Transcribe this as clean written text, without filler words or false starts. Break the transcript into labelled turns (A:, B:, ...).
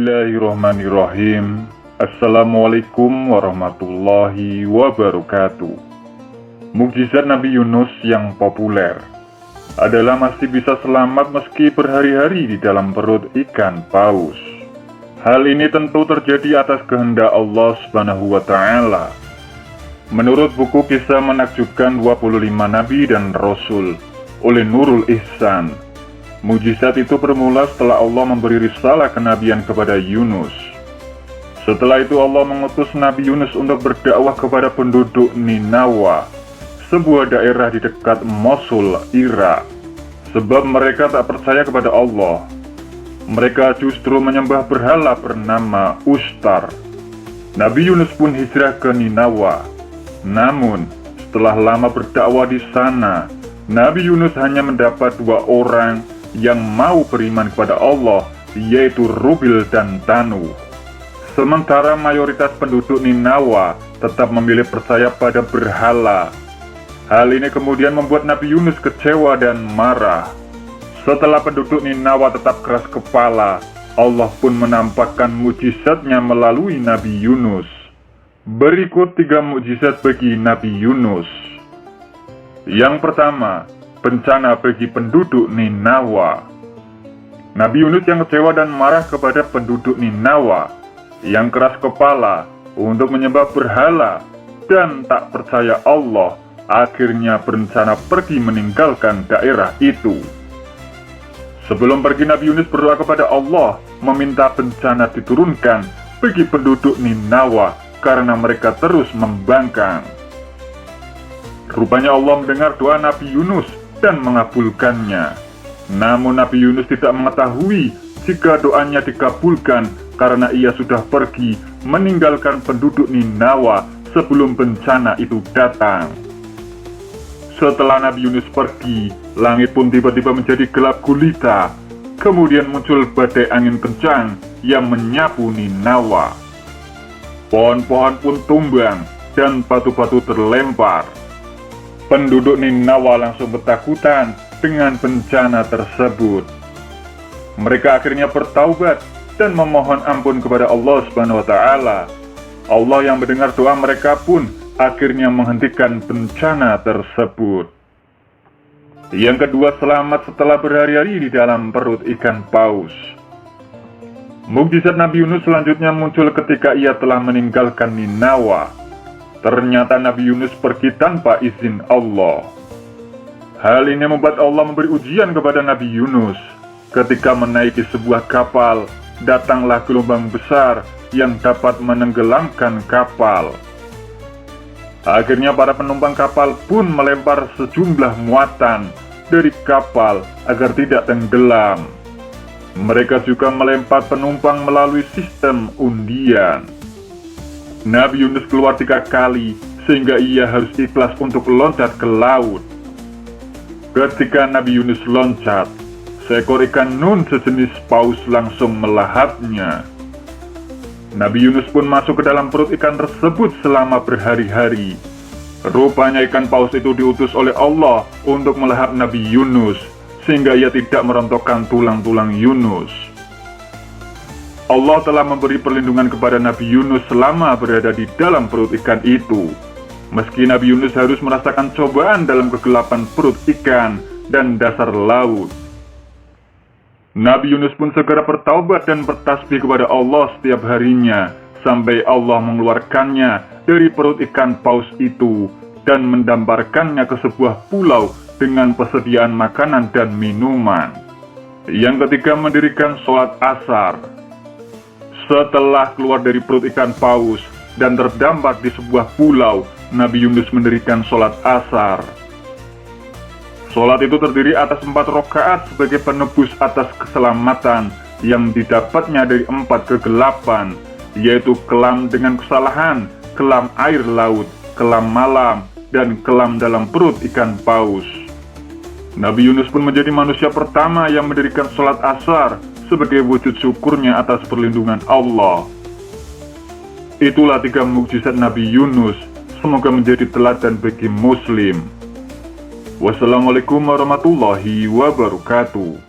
A: Bismillahirrahmanirrahim. Assalamualaikum warahmatullahi wabarakatuh. Mukjizat Nabi Yunus yang populer adalah masih bisa selamat meski berhari-hari di dalam perut ikan paus. Hal ini tentu terjadi atas kehendak Allah Subhanahu wa Ta'ala. Menurut buku Kisah Menakjubkan 25 Nabi dan Rasul oleh Nurul Ihsan, mukjizat itu bermula setelah Allah memberi risalah kenabian kepada Yunus. Setelah itu Allah mengutus Nabi Yunus untuk berdakwah kepada penduduk Ninawa, sebuah daerah di dekat Mosul, Irak. Sebab mereka tak percaya kepada Allah. Mereka justru menyembah berhala bernama Ustar. Nabi Yunus pun hijrah ke Ninawa. Namun, setelah lama berdakwah di sana, Nabi Yunus hanya mendapat 2 orang yang mau beriman kepada Allah, yaitu Rubil dan Tanuh. Sementara mayoritas penduduk Ninawa tetap memilih percaya pada berhala. Hal ini kemudian membuat Nabi Yunus kecewa dan marah. Setelah penduduk Ninawa tetap keras kepala, Allah pun menampakkan mukjizatnya melalui Nabi Yunus. Berikut 3 mukjizat bagi Nabi Yunus. Yang pertama, bencana bagi penduduk Ninawa. Nabi Yunus yang kecewa dan marah kepada penduduk Ninawa, yang keras kepala untuk menyembah berhala dan tak percaya Allah, akhirnya berencana pergi meninggalkan daerah itu. Sebelum pergi, Nabi Yunus berdoa kepada Allah, meminta bencana diturunkan bagi penduduk Ninawa karena mereka terus membangkang. Rupanya Allah mendengar doa Nabi Yunus dan mengabulkannya. Namun Nabi Yunus tidak mengetahui jika doanya dikabulkan karena ia sudah pergi meninggalkan penduduk Ninawa sebelum bencana itu datang. Setelah Nabi Yunus pergi, langit pun tiba-tiba menjadi gelap gulita. Kemudian muncul badai angin kencang yang menyapu Ninawa. Pohon-pohon pun tumbang dan batu-batu terlempar. Penduduk Ninawa langsung ketakutan dengan bencana tersebut. Mereka akhirnya bertaubat dan memohon ampun kepada Allah Subhanahu wa Ta'ala. Allah yang mendengar doa mereka pun akhirnya menghentikan bencana tersebut. Yang kedua, selamat setelah berhari-hari di dalam perut ikan paus. Mukjizat Nabi Yunus selanjutnya muncul ketika ia telah meninggalkan Ninawa. Ternyata Nabi Yunus pergi tanpa izin Allah. Hal ini membuat Allah memberi ujian kepada Nabi Yunus. Ketika menaiki sebuah kapal, datanglah gelombang besar yang dapat menenggelamkan kapal. Akhirnya para penumpang kapal pun melempar sejumlah muatan dari kapal agar tidak tenggelam. Mereka juga melempar penumpang melalui sistem undian. Nabi Yunus keluar 3 kali sehingga ia harus ikhlas untuk loncat ke laut. Ketika Nabi Yunus loncat, seekor ikan nun sejenis paus langsung melahapnya. Nabi Yunus pun masuk ke dalam perut ikan tersebut selama berhari-hari. Rupanya ikan paus itu diutus oleh Allah untuk melahap Nabi Yunus, sehingga ia tidak merontokkan tulang-tulang Yunus. Allah telah memberi perlindungan kepada Nabi Yunus selama berada di dalam perut ikan itu. Meski Nabi Yunus harus merasakan cobaan dalam kegelapan perut ikan dan dasar laut. Nabi Yunus pun segera bertaubat dan bertasbih kepada Allah setiap harinya, sampai Allah mengeluarkannya dari perut ikan paus itu dan mendamparkannya ke sebuah pulau dengan persediaan makanan dan minuman. Yang ketiga, mendirikan sholat asar. Setelah keluar dari perut ikan paus dan terdampar di sebuah pulau, Nabi Yunus mendirikan sholat asar. Sholat itu terdiri atas 4 rakaat sebagai penebus atas keselamatan yang didapatnya dari 4 kegelapan, yaitu kelam dengan kesalahan, kelam air laut, kelam malam, dan kelam dalam perut ikan paus. Nabi Yunus pun menjadi manusia pertama yang mendirikan sholat asar sebagai wujud syukurnya atas perlindungan Allah. Itulah 3 mukjizat Nabi Yunus, semoga menjadi teladan bagi Muslim. Wassalamualaikum warahmatullahi wabarakatuh.